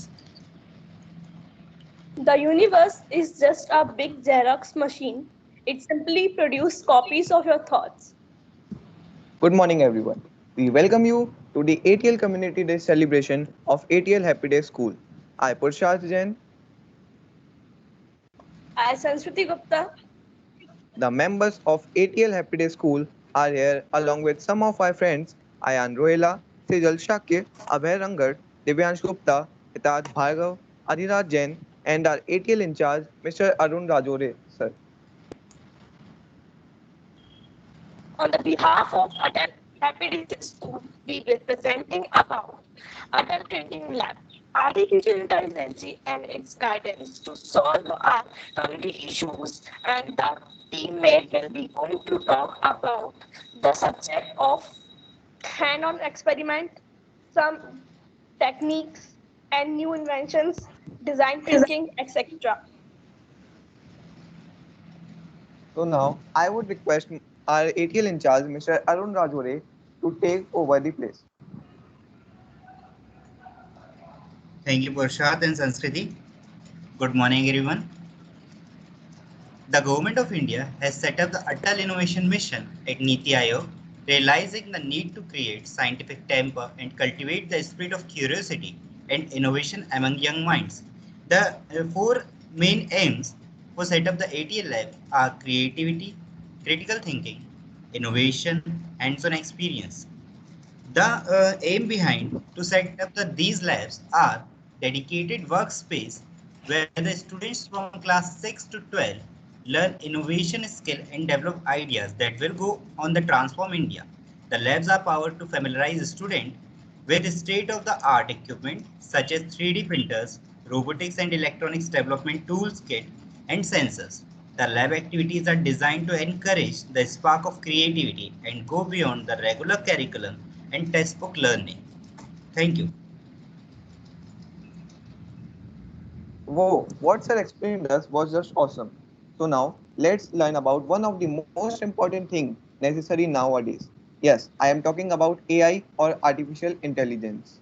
robots. The universe is just a big Xerox machine. It simply produces copies of your thoughts. Good morning, everyone. We welcome you to the ATL Community Day celebration of ATL Happy Day School. I, Purshad Jain, I, Sanskriti Gupta. the members of ATL Happy Day School, are here along with some of our friends Ayan Rohela, Sejal Shakir, Abhay Rangar, Divyansh Gupta, Hitaj Bhargav, Ariraj Jain, and our ATL in charge, Mr. Arun Rajore, sir. On the behalf of ATAL Happy Digital School, we will presenting about ATAL Training Lab, artificial intelligence and its guidance to solve our community issues. And the teammate will be going to talk about the subject of hand-on experiment, some techniques and new inventions, design thinking, etc. So now I would request our ATL in charge, Mr. Arun Rajore, to take over the place. Thank you, Purshad and Sanskriti. Good morning, everyone. The Government of India has set up the ATAL Innovation Mission at Niti Aayog, realizing the need to create scientific temper and cultivate the spirit of curiosity and innovation among young minds. The four main aims for set up the ATL lab are creativity, critical thinking, innovation, hands-on experience. The aim behind to set up these labs are dedicated workspace where the students from class 6 to 12 learn innovation skill and develop ideas that will go on the transform India. The labs are powered to familiarize students with state-of-the-art equipment such as 3D printers, robotics and electronics development tools kit, and sensors. The lab activities are designed to encourage the spark of creativity and go beyond the regular curriculum and textbook learning. Thank you. Whoa, what sir explained us was just awesome. So now let's learn about one of the most important things necessary nowadays. Yes, I am talking about AI or artificial intelligence.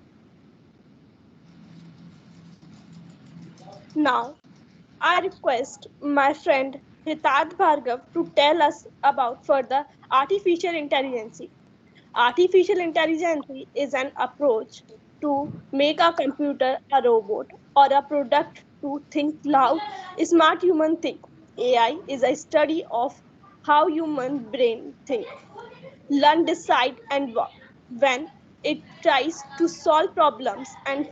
Now, I request my friend Hitad Bhargav to tell us about further artificial intelligence. Artificial intelligence is an approach to make a computer a robot or a product to think loud, smart human think. AI is a study of how human brain think, learn, decide, and work. When it tries to solve problems and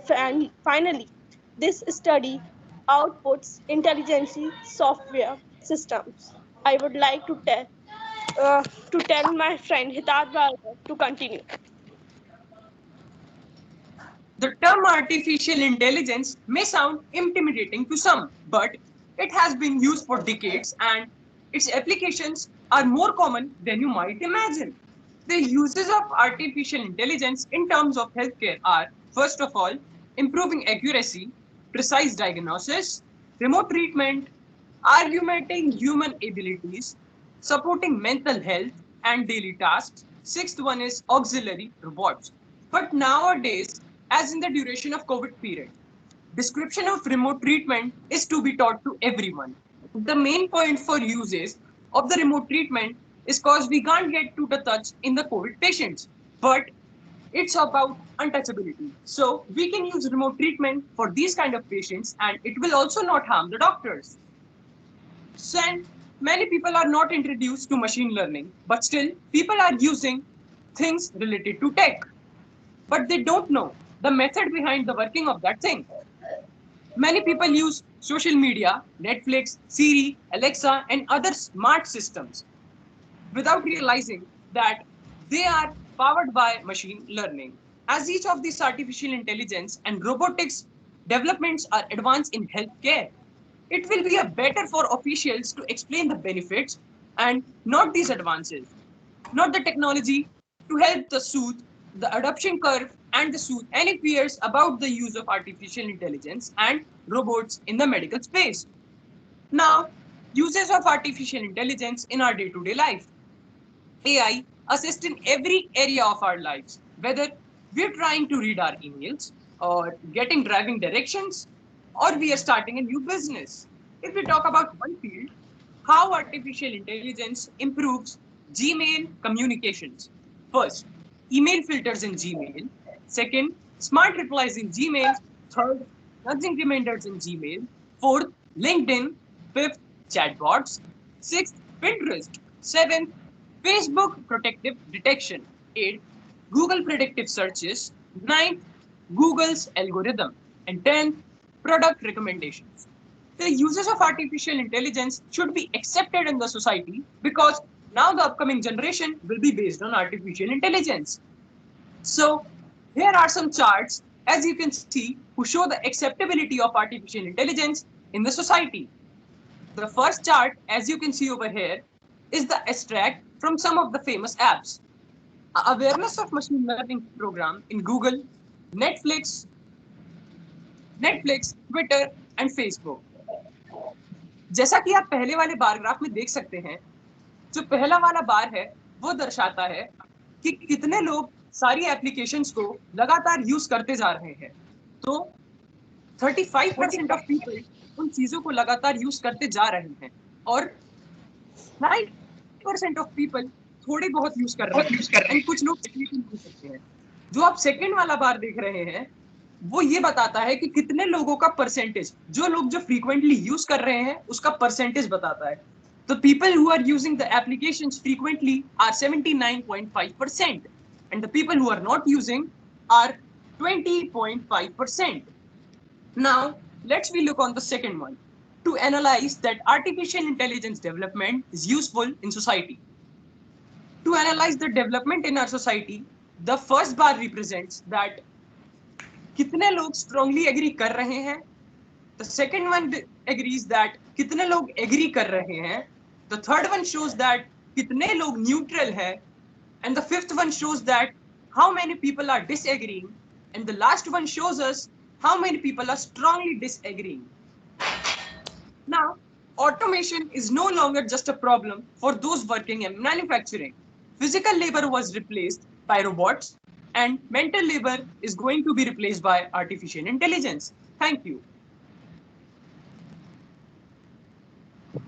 finally, this study outputs intelligence software systems. I would like to tell my friend Hitat Bhargav to continue. The term artificial intelligence may sound intimidating to some, but it has been used for decades and its applications are more common than you might imagine. The uses of artificial intelligence in terms of healthcare are, first of all, improving accuracy, precise diagnosis, remote treatment, augmenting human abilities, supporting mental health and daily tasks. Sixth one is auxiliary robots. But nowadays, as in the duration of COVID period, description of remote treatment is to be taught to everyone. The main point for uses of the remote treatment is because we can't get to the touch in the COVID patients, but it's about untouchability. So we can use remote treatment for these kind of patients and it will also not harm the doctors. So, and many people are not introduced to machine learning, but still people are using things related to tech, but they don't know the method behind the working of that thing. Many people use social media, Netflix, Siri, Alexa, and other smart systems without realizing that they are powered by machine learning. As each of these artificial intelligence and robotics developments are advanced in healthcare, it will be a better for officials to explain the benefits and not these advances, not the technology to help the soothe the adoption curve and the soothe any fears about the use of artificial intelligence and robots in the medical space. Now, uses of artificial intelligence in our day-to-day life. AI assists in every area of our lives, whether we're trying to read our emails or getting driving directions, or we are starting a new business. If we talk about one field, how artificial intelligence improves Gmail communications. First, email filters in Gmail. Second, smart replies in Gmail. Third, nudging reminders in Gmail. Fourth, LinkedIn. Fifth, chatbots. Sixth, Pinterest. Seventh, Facebook protective detection. Eighth, Google predictive searches. Ninth, Google's algorithm. And tenth, product recommendations. The uses of artificial intelligence should be accepted in the society because now the upcoming generation will be based on artificial intelligence. So here are some charts, as you can see, who show the acceptability of artificial intelligence in the society. The first chart, as you can see over here, is the extract from some of the famous apps. Awareness of machine learning program in Google, Netflix, Twitter, and Facebook. जैसा कि आप पहले वाले bar graph में देख सकते हैं, जो पहला वाला बार है वो दर्शाता है कि कितने लोग सारी एप्लीकेशंस को लगातार यूज करते जा रहे हैं। तो 35% ऑफ पीपल उन चीजों को लगातार यूज करते जा रहे हैं और 9% ऑफ पीपल थोड़ी बहुत यूज कर रहे हैं और कुछ लोग यूज करते हैं। जो आप सेकंड वाला बार देख रहे हैं वो ये बताता है कि कितने लोगों का परसेंटेज, जो लोग जो फ्रीक्वेंटली यूज कर रहे हैं उसका परसेंटेज बताता है। The people who are using the applications frequently are 79.5%, and the people who are not using are 20.5%. Now, let's we look on the second one to analyze that artificial intelligence development is useful in society. To analyze the development in our society, the first bar represents that कितने लोग strongly agree कर रहे हैं. The second one agrees that कितने लोग agree कर रहे हैं. The third one shows that कितने लोग neutral है. And the fifth one shows that how many people are disagreeing. And the last one shows us how many people are strongly disagreeing. Now, automation is no longer just a problem for those working in manufacturing. Physical labor was replaced by robots, and mental labor is going to be replaced by artificial intelligence. Thank you.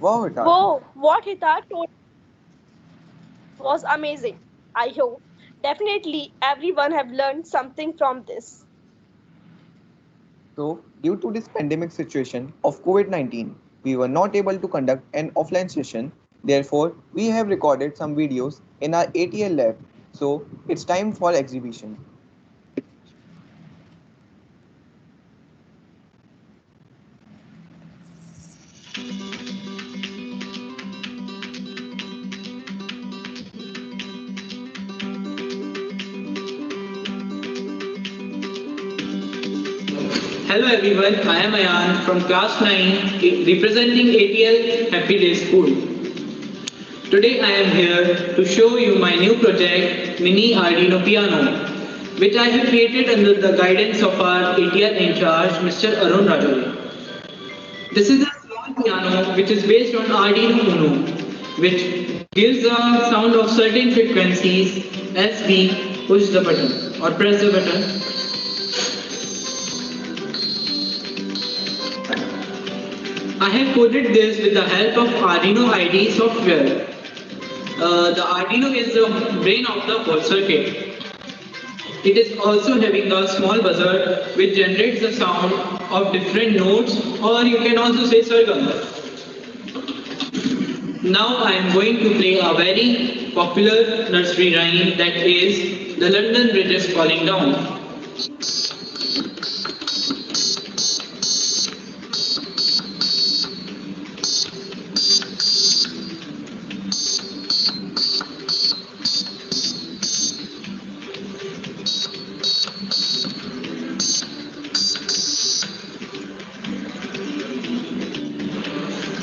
Wow, Hitar. Whoa, what Hita told was amazing. I hope definitely everyone have learned something from this. So, due to this pandemic situation of COVID-19, we were not able to conduct an offline session. Therefore, we have recorded some videos in our ATL lab. So, it's time for exhibition. Hello everyone, I am Ayan from class 9 representing ATL Happy Day School. Today I am here to show you my new project Mini Arduino Piano, which I have created under the guidance of our ATL in charge Mr. Arun Rajore. This is a small piano which is based on Arduino Uno, which gives a sound of certain frequencies as we push the button or press the button. I have coded this with the help of Arduino IDE software. The Arduino is the brain of the whole circuit. It is also having a small buzzer which generates the sound of different notes, or you can also say sargam. Now I am going to play a very popular nursery rhyme, that is The London Bridge is Falling Down.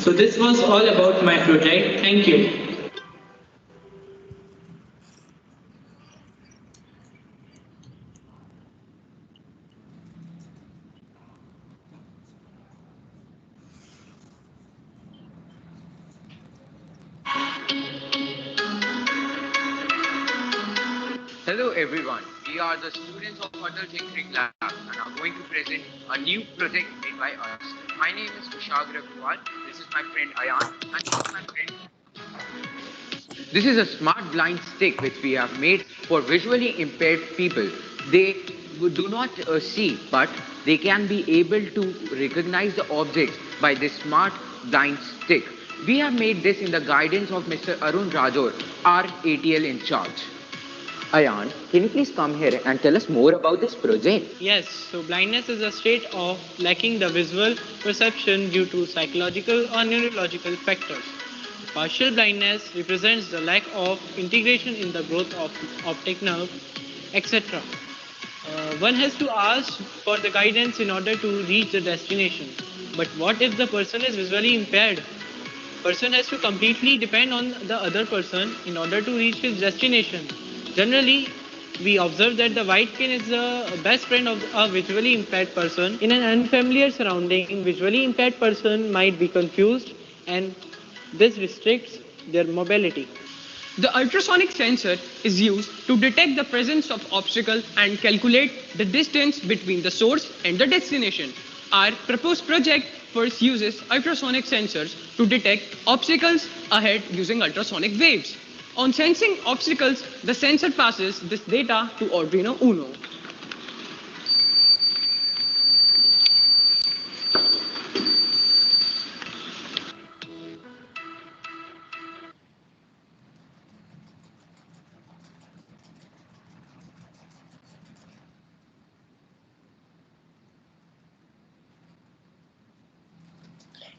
So this was all about my project. Thank you. Hello everyone, we are the students of ATAL Tinkering Lab and are going to present a new project made by us. My name is Kushagra Kumar. This is my friend Ayan, and this is my friend. This is a smart blind stick which we have made for visually impaired people. They do not see, but they can be able to recognize the objects by this smart blind stick. We have made this in the guidance of Mr. Arun Rajor, our ATL in charge. Ayan, can you please come here and tell us more about this project? Yes, so blindness is a state of lacking the visual perception due to psychological or neurological factors. Partial blindness represents the lack of integration in the growth of optic nerve, etc. One has to ask for the guidance in order to reach the destination. But what if the person is visually impaired? Person has to completely depend on the other person in order to reach his destination. Generally, we observe that the white cane is the best friend of a visually impaired person. In an unfamiliar surrounding, visually impaired person might be confused and this restricts their mobility. The ultrasonic sensor is used to detect the presence of obstacle and calculate the distance between the source and the destination. Our proposed project first uses ultrasonic sensors to detect obstacles ahead using ultrasonic waves. On sensing obstacles, the sensor passes this data to Arduino Uno.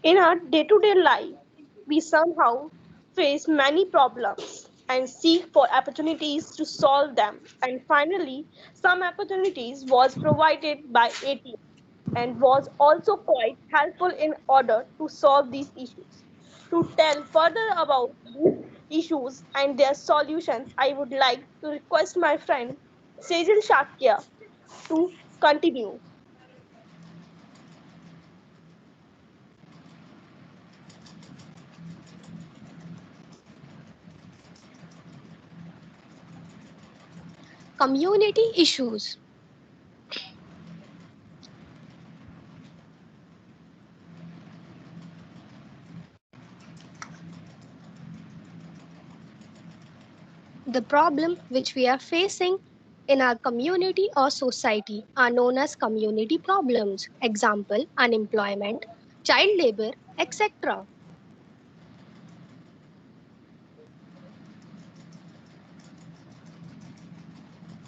In our day to day life, we somehow face many problems and seek for opportunities to solve them. And finally, some opportunities was provided by ATM and was also quite helpful in order to solve these issues. To tell further about these issues and their solutions, I would like to request my friend Sejal Shakya to continue. Community issues. The problem which we are facing in our community or society are known as community problems. Example, unemployment, child labor, etc.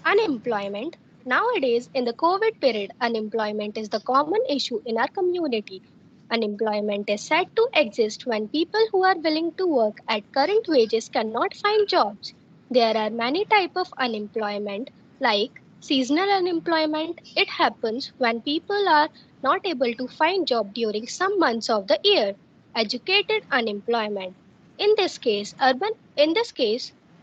Unemployment. Nowadays, in the COVID period, unemployment is the common issue in our community. Unemployment is said to exist when people who are willing to work at current wages cannot find jobs. There are many types of unemployment, like seasonal unemployment. It happens when people are not able to find job during some months of the year. Educated unemployment. In this case,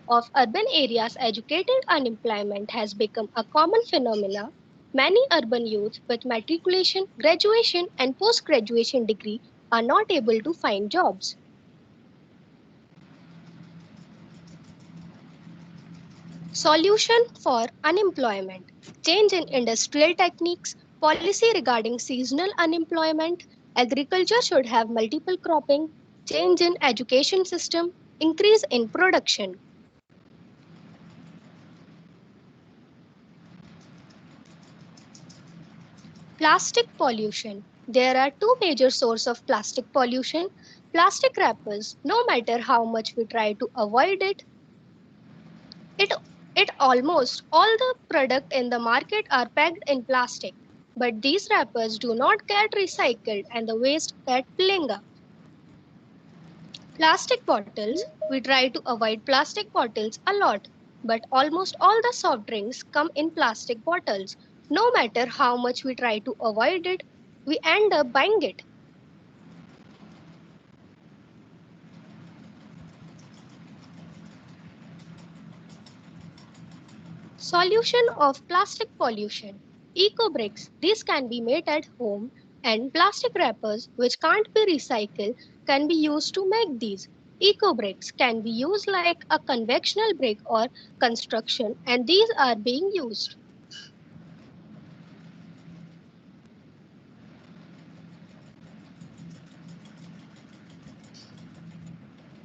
of urban areas, educated unemployment has become a common phenomenon. Many urban youths with matriculation, graduation, and post graduation degree are not able to find jobs. Solution for unemployment. Change in industrial techniques, policy regarding seasonal unemployment, agriculture should have multiple cropping, change in education system, increase in production. Plastic pollution. There are two major sources of plastic pollution. Plastic wrappers, no matter how much we try to avoid it, it almost all the product in the market are packed in plastic. But these wrappers do not get recycled and the waste get piling up. Plastic bottles, we try to avoid plastic bottles a lot, but almost all the soft drinks come in plastic bottles. No matter how much we try to avoid it, we end up buying it. Solution of plastic pollution. Eco bricks. These can be made at home and plastic wrappers which can't be recycled can be used to make these. eco bricks can be used like a conventional brick or construction, and these are being used.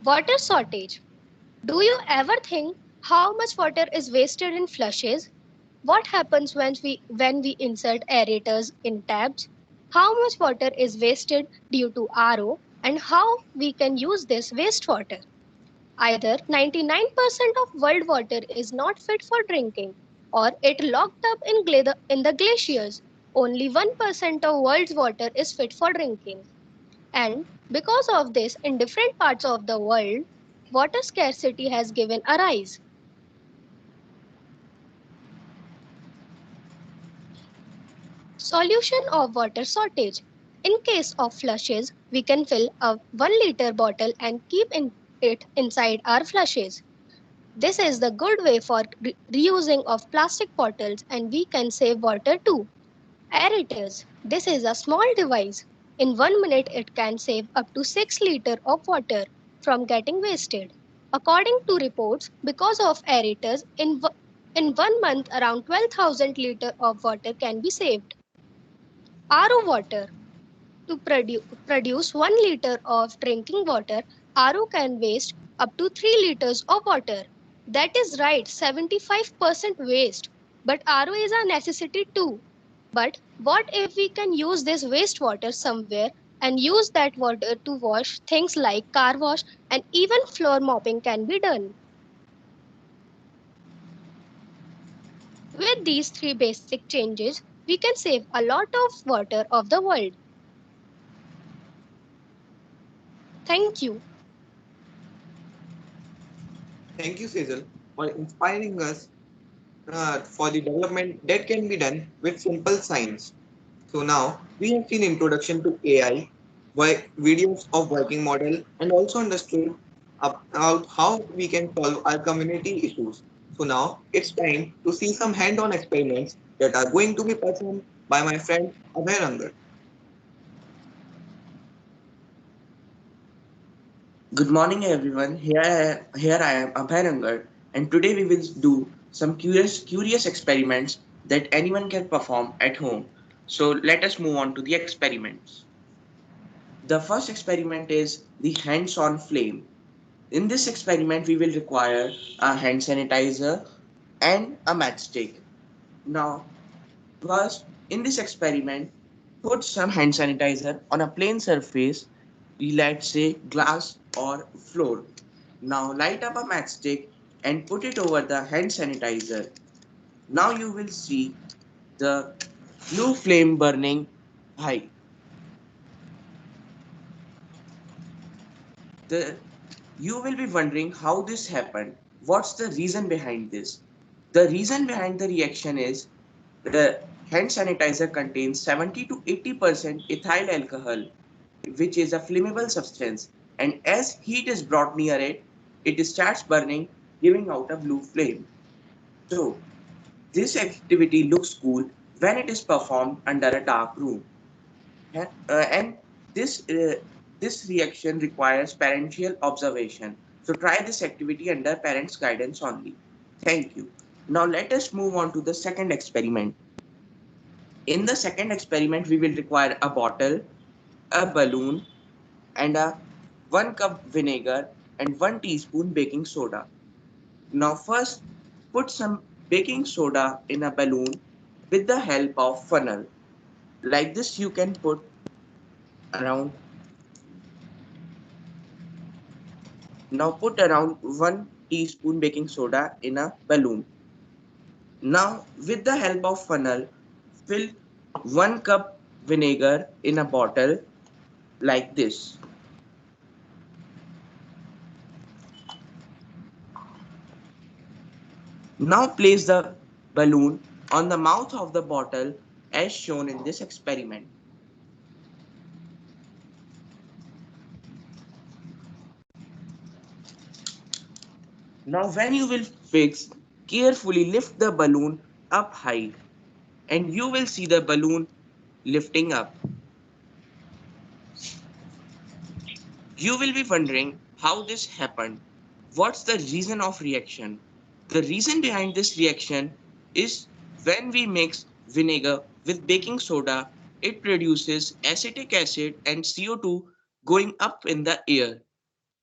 Water shortage. Do you ever think how much water is wasted in flushes? What happens when we insert aerators in taps? How much water is wasted due to RO and how we can use this wastewater? Either 99% of world water is not fit for drinking or it locked up in the glaciers. Only 1% of world's water is fit for drinking. And because of this, in different parts of the world, water scarcity has given a rise. Solution of water shortage. In case of flushes, we can fill a 1 liter bottle and keep it inside our flushes. This is the good way for reusing of plastic bottles and we can save water too. Aerators. This is a small device. In 1 minute, it can save up to 6 liters of water from getting wasted. According to reports, because of aerators, in 1 month, around 12,000 liters of water can be saved. RO water. To produce 1 liter of drinking water, RO can waste up to 3 liters of water. That is right, 75% waste. But RO is a necessity too. But what if we can use this wastewater somewhere and use that water to wash things like car wash and even floor mopping can be done? With these three basic changes, we can save a lot of water of the world. Thank you. Thank you, Sejal, for inspiring us for the development that can be done with simple science. So now we have seen introduction to AI, videos of working model, and also understood about how we can solve our community issues. So now it's time to see some hand-on experiments that are going to be performed by my friend Abhay Rangan. Good morning, everyone. Here I am, Abhay, and today we will do some curious experiments that anyone can perform at home. So let us move on to the experiments. The first experiment is the hands-on flame. In this experiment, we will require a hand sanitizer and a matchstick. Now, first, in this experiment, put some hand sanitizer on a plain surface, let's say glass or floor. Now light up a matchstick and put it over the hand sanitizer. Now you will see the blue flame burning high. The, you will be wondering how this happened. What's the reason behind this? The reason behind the reaction is the hand sanitizer contains 70 to 80% ethyl alcohol, which is a flammable substance, and as heat is brought near it, it starts burning, giving out a blue flame. So, this activity looks cool when it is performed under a dark room. And this, uh, this reaction requires parental observation. So, try this activity under parents' guidance only. Thank you. Now, let us move on to the second experiment. In the second experiment, we will require a bottle, a balloon, and a 1 cup vinegar and 1 teaspoon baking soda. Now first put some baking soda in a balloon with the help of funnel. Like this you can put around now put around 1 teaspoon baking soda in a balloon. Now with the help of funnel fill 1 cup vinegar in a bottle like this. Now place the balloon on the mouth of the bottle as shown in this experiment. Now when you will fix, carefully lift the balloon up high and you will see the balloon lifting up. You will be wondering how this happened. What's the reason of reaction? The reason behind this reaction is when we mix vinegar with baking soda, it produces acetic acid and CO2 going up in the air.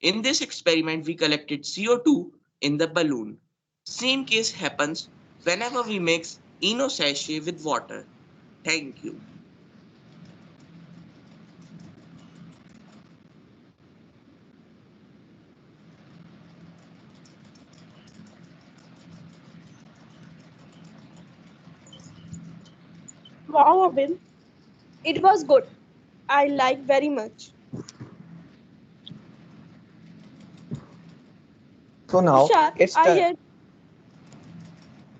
In this experiment, we collected CO2 in the balloon. Same case happens whenever we mix Eno sachet with water. Thank you. Wow, Abin, it was good. I like very much. So now Tushar, it's time.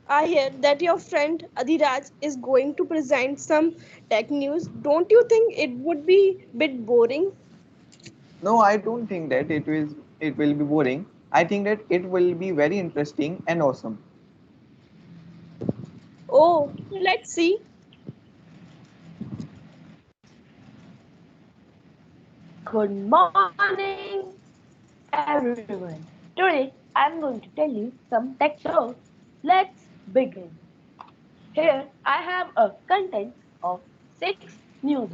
I hear that your friend Adhiraj is going to present some tech news. Don't you think it would be bit boring? No, I don't think that it will be boring. I think that it will be very interesting and awesome. Oh, let's see. Good morning, everyone. Today I'm going to tell you some tech news. Let's begin. Here I have a content of 6 news.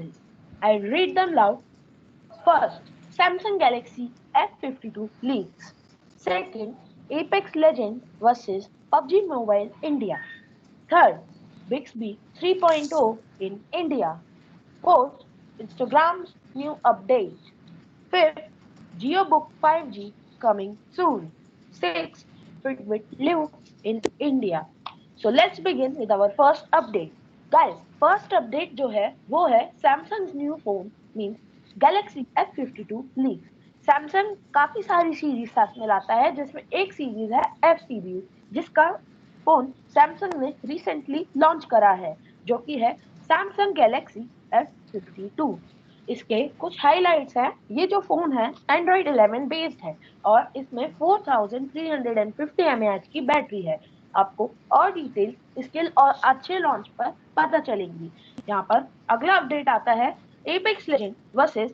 I'll read them loud. First, Samsung Galaxy F52 leaks. Second, Apex Legend versus PUBG Mobile India. Third, Bixby 3.0 in India. Fourth, Instagram's new update. Fifth, GeoBook 5G coming soon. Sixth, Fitbit Luke in India. So let's begin with our first update. Guys, first update जो है वो है Samsung's new phone means Galaxy F52 leaks. Samsung काफी सारी series साथ में लाता है जिसमें एक सीरीज है F सीरीज जिसका फोन सैमसंग ने रिसेंटली लॉन्च करा है जो कि है सैमसंग गैलेक्सी F52। इसके कुछ हाइलाइट्स हैं। ये जो फोन है एंड्रॉइड 11 बेस्ड है और इसमें 4350 mAh की बैटरी है। आपको और डिटेल इसके और अच्छे लॉन्च पर पता चलेंगी। यहाँ पर अगला अपडेट आता है apex legend versus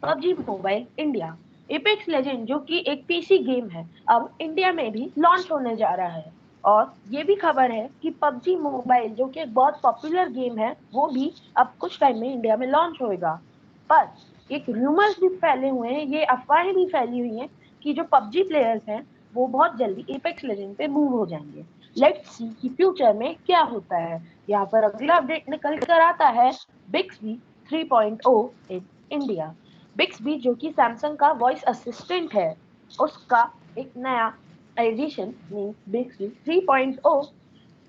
PUBG mobile India. Apex legend जो कि एक पीसी गेम है अब इंडिया में भी लॉन्च होने जा रहा है और ये भी खबर है कि पबजी मोबाइल जो कि एक बहुत पॉपुलर गेम है वो भी अब कुछ टाइम में इंडिया में लॉन्च होएगा। पर एक रूमर्स भी फैले हुए हैं, ये अफवाहें भी फैली हुई हैं कि जो पबजी प्लेयर्स हैं वो बहुत जल्दी एपेक्स लेजेंड पे मूव हो जाएंगे। लेट्स सी कि फ्यूचर में क्या होता है। यहाँ पर अगला अपडेट निकल कर आता है बिक्सबी 3.0 इन इंडिया। बिक्सबी जो कि सैमसंग का वॉइस असिस्टेंट है उसका एक नया एडिशन मीन्स बिक्सबी 3.0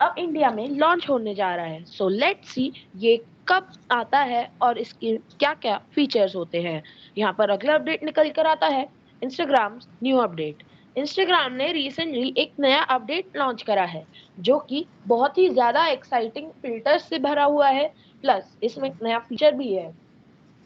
अब इंडिया में लॉन्च होने जा रहा है। सो लेट्स सी ये कब आता है और इसके क्या क्या फीचर्स होते हैं। यहाँ पर अगला अपडेट निकल कर आता है इंस्टाग्राम न्यू अपडेट। इंस्टाग्राम ने रिसेंटली एक नया अपडेट लॉन्च करा है जो कि बहुत ही ज्यादा एक्साइटिंग फिल्टर्स से भरा हुआ है। प्लस इसमें एक नया फीचर भी है।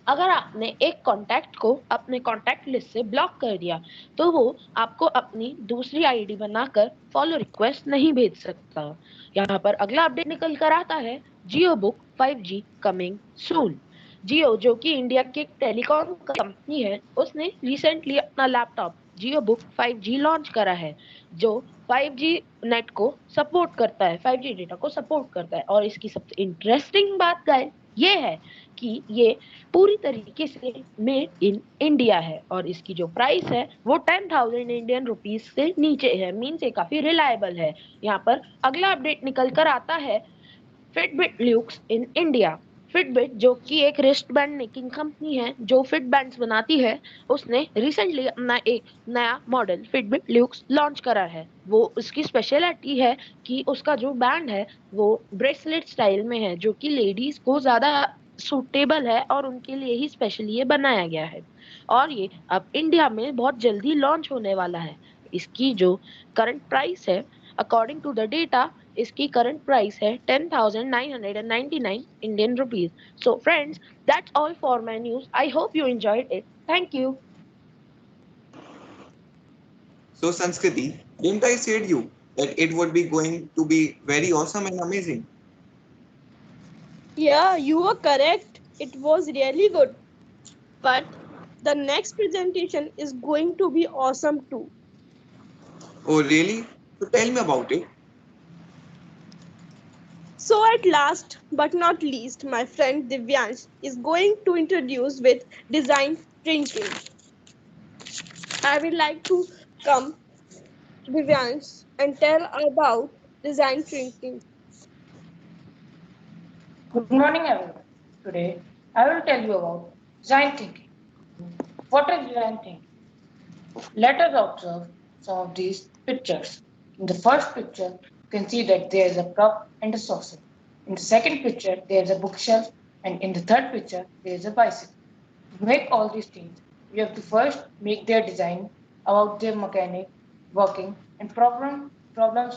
अगर आपने एक कॉन्टैक्ट को अपने कॉन्टैक्ट लिस्ट से ब्लॉक कर दिया तो वो आपको अपनी दूसरी आईडी बनाकर फॉलो रिक्वेस्ट नहीं भेज सकता। यहाँ पर अगला अपडेट निकल कर आता है जियो बुक 5G कमिंग सून। जियो जो कि इंडिया की एक टेलीकॉम कंपनी है उसने रिसेंटली अपना लैपटॉप जियो बुक 5G लॉन्च करा है जो 5G नेट को सपोर्ट करता है, 5G डेटा को सपोर्ट करता है। और इसकी सबसे इंटरेस्टिंग बात गाइस ये है कि ये पूरी तरीके से मेड इन इंडिया है और इसकी जो प्राइस है वो 10,000 इंडियन रुपीज से नीचे है, मीन से काफी रिलायबल है। यहाँ पर अगला अपडेट निकल कर आता है Fitbit Luke's in India. Fitbit जो कि एक रिस्ट बैंड मेकिंग कंपनी है जो फिट बैंड्स बनाती है उसने रिसेंटली अपना एक नया मॉडल फिटबिट ल्यूक्स लॉन्च करा है। वो उसकी स्पेशलिटी है कि उसका जो बैंड है वो ब्रेसलेट स्टाइल में है जो कि लेडीज को ज्यादा सूटेबल है और उनके लिए ही स्पेशली ये बनाया गया है और ये अब इंडिया में बहुत जल्दी लॉन्च होने वाला है। इसकी जो करंट प्राइस है अकॉर्डिंग टू द डेटा इसकी करंट प्राइस है 10,999 Indian rupees. So friends that's all for my news. I hope you enjoyed it. Thank you. So Sanskriti, didn't I said you that it would be going to be very awesome and amazing? Yeah, you were correct. It was really good. But The next presentation is going to be awesome too. Oh, really? So tell me about it. So, at last but not least, my friend Divyansh is going to introduce with design thinking. I would like to come Divyansh and tell about design thinking. Good morning, everyone. Today, I will tell you about design thinking. What is design thinking? Let us observe some of these pictures. In the first picture, you can see that there is a cup and a saucer. In the second picture, there is a bookshelf, and in the third picture, there is a bicycle. To make all these things, we have to first make their design about their mechanic, working, and problems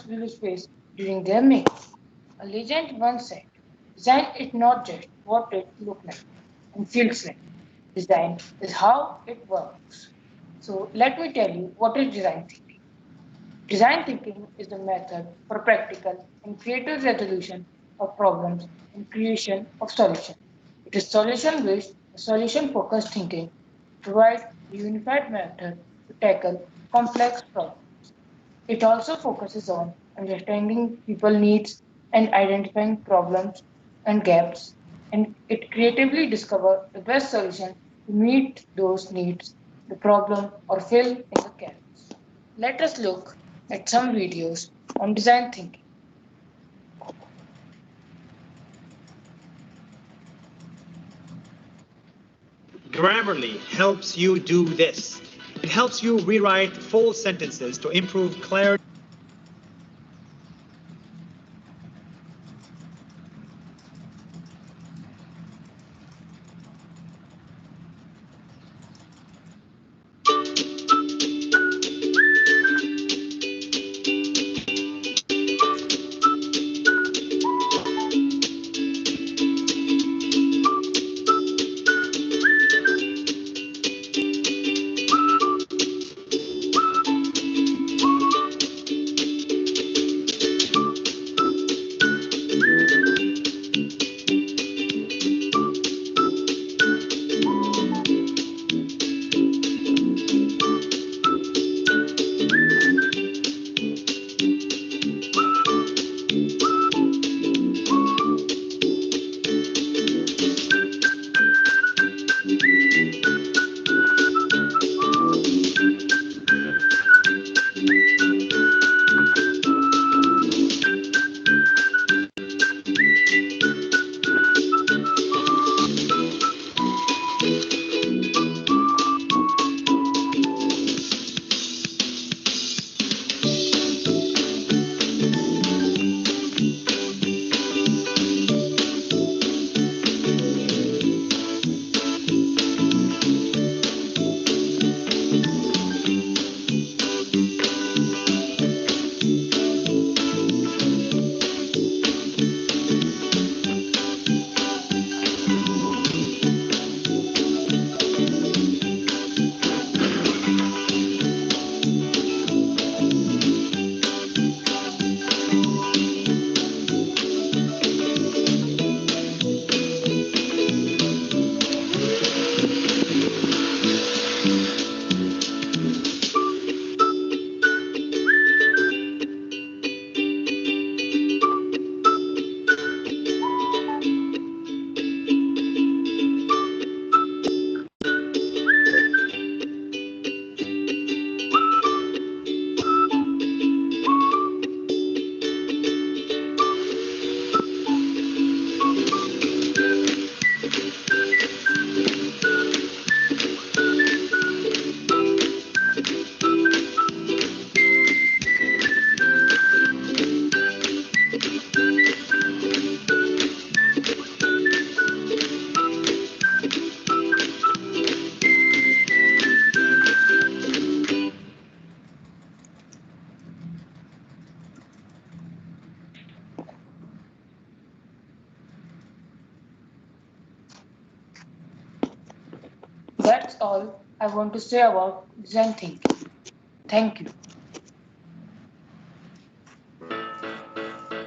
we will face during their making. A legend once said, design is not just what it looks like and feels like. Design is how it works. So let me tell you what is design thinking. Design thinking is a method for practical and creative resolution of problems and creation of solutions. It is solution based, solution focused thinking to provide a unified method to tackle complex problems. It also focuses on understanding people needs and identifying problems and gaps, and it creatively discovers the best solution to meet those needs, the problem, or fill in the gaps. Let us look at some videos on design thinking. Grammarly helps you do this. It helps you rewrite full sentences to improve clarity. That's all I want to say about design thinking. Thank you.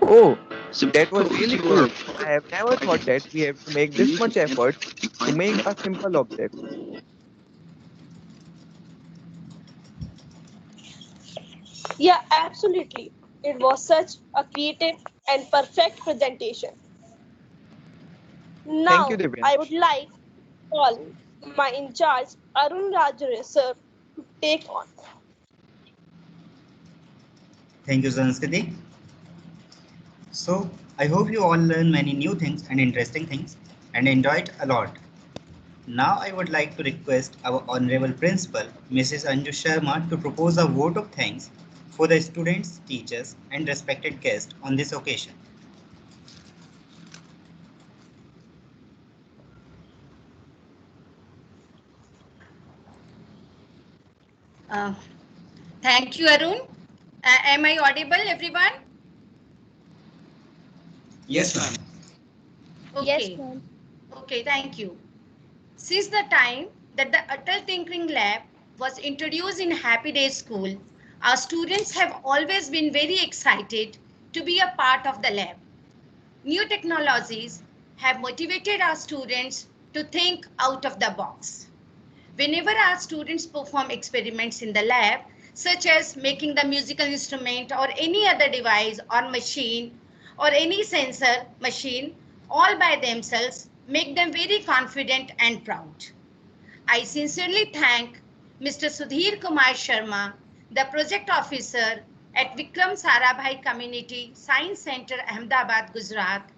Oh, So that was what really you cool. are I have never thought that we have to make this much effort to make a simple object. Yeah, absolutely. It was such a creative and perfect presentation. Thank you, Now, I would Divyansh. like to call my in charge Arun Rajare sir to take on. Thank you, Sanskrit. So, I hope you all learn many new things and interesting things and enjoyed a lot. Now, I would like to request our Honorable Principal, Mrs. Anju Sharma, to propose a vote of thanks for the students, teachers, and respected guests on this occasion. Uh, Thank you, Arun. Am I audible, everyone? Yes, ma'am. Yes, Okay. ma'am. Okay, thank you. Since the time that the ATAL Tinkering Lab was introduced in Happy Days School, our students have always been very excited to be a part of the lab. New technologies have motivated our students to think out of the box. Whenever our students perform experiments in the lab, such as making the musical instrument or any other device or machine or any sensor machine all by themselves, make them very confident and proud. I sincerely thank Mr. Sudhir Kumar Sharma, the project officer at Vikram Sarabhai Community Science Center, Ahmedabad, Gujarat,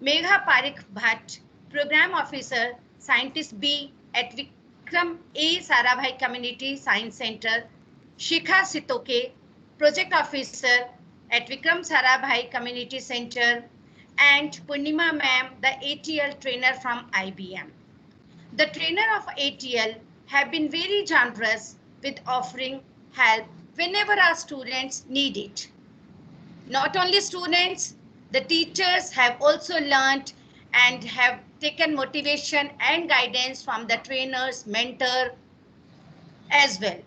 Megha Parik Bhatt, Program Officer, Scientist B at Vikram A. Sarabhai Community Science Center, Shikha Sitoke, Project Officer at Vikram Sarabhai Community Center, and Purnima Ma'am, the ATL trainer from IBM. The trainer of ATL have been very generous with offering help whenever our students need it. Not only students, the teachers have also learned and have taken motivation and guidance from the trainers, mentor as well.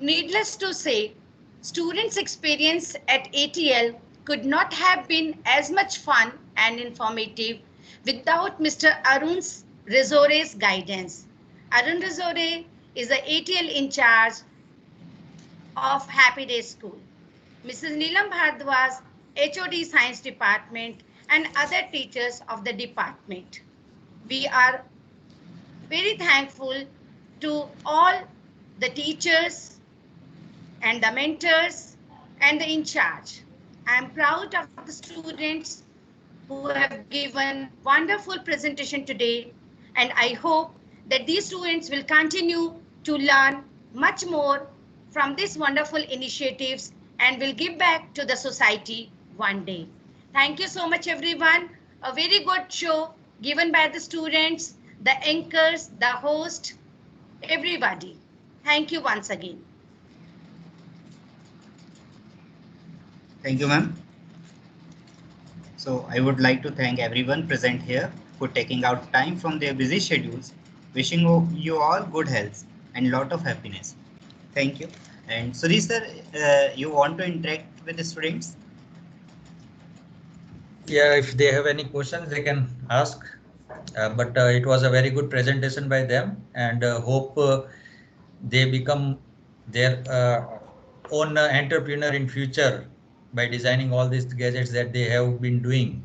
Needless to say, students' experience at ATL could not have been as much fun and informative without Mr. Arun's Rizore's guidance. Arun Rizore is the ATL in charge of Happy Day School. Mrs. Neelam Bhardwaj, HOD Science Department, and other teachers of the department. We are very thankful to all the teachers and the mentors and the in charge. I am proud of the students who have given wonderful presentation today, and I hope that these students will continue to learn much more from these wonderful initiatives and will give back to the society one day. Thank you so much, everyone. A very good show given by the students, the anchors, the host, everybody. Thank you once again. Thank you, ma'am. So, I would like to thank everyone present here for taking out time from their busy schedules. Wishing you all good health and lot of happiness. Thank you. And Sudhi sir, you want to interact with the students? Yeah, if they have any questions, they can ask. But it was a very good presentation by them, and hope they become their own entrepreneur in future by designing all these gadgets that they have been doing.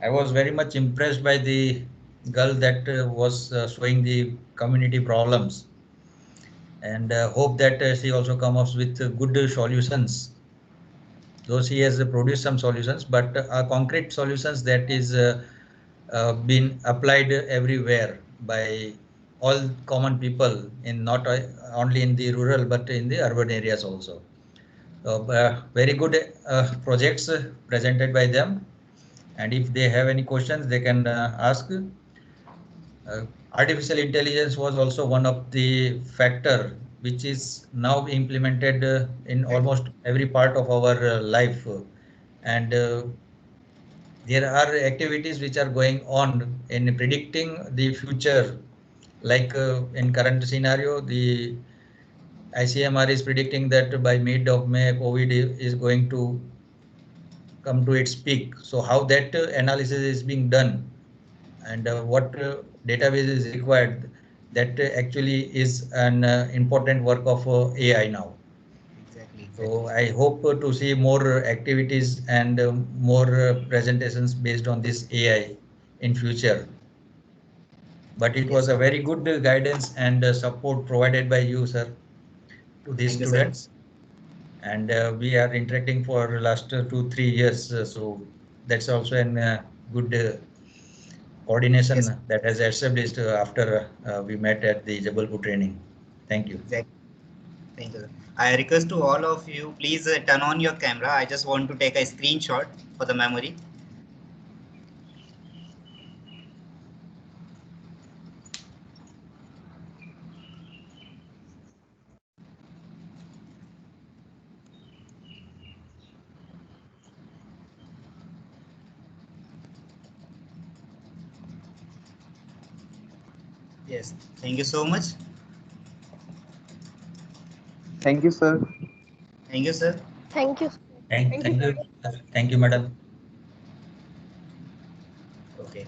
I was very much impressed by the girl that was showing the community problems, and hope that she also comes up with good solutions. Though she has produced some solutions, but concrete solutions that is been applied everywhere by all common people in not only in the rural but in the urban areas also. So, very good projects presented by them, and if they have any questions, they can ask. Artificial intelligence was also one of the factor which is now implemented in almost every part of our life, and there are activities which are going on in predicting the future. Like in current scenario, the ICMR is predicting that by mid of May, COVID is going to come to its peak. So how that analysis is being done, and what database is required, that actually is an important work of AI now. Exactly, So I hope to see more activities and more presentations based on this AI in future. But it was Yes, a very good guidance and support provided by you, sir, to these thank you, sir. students. And we are interacting for last 2-3 years, so that's also an good coordination Yes, that has established after we met at the Jabalpur training. Thank you. exactly. Thank you, sir. I request to all of you, please turn on your camera. I just want to take a screenshot for the memory. Yes, thank you so much. Thank you, sir. Thank you, sir. Thank you. Thank, Thank you. thank you, thank you, madam. Okay.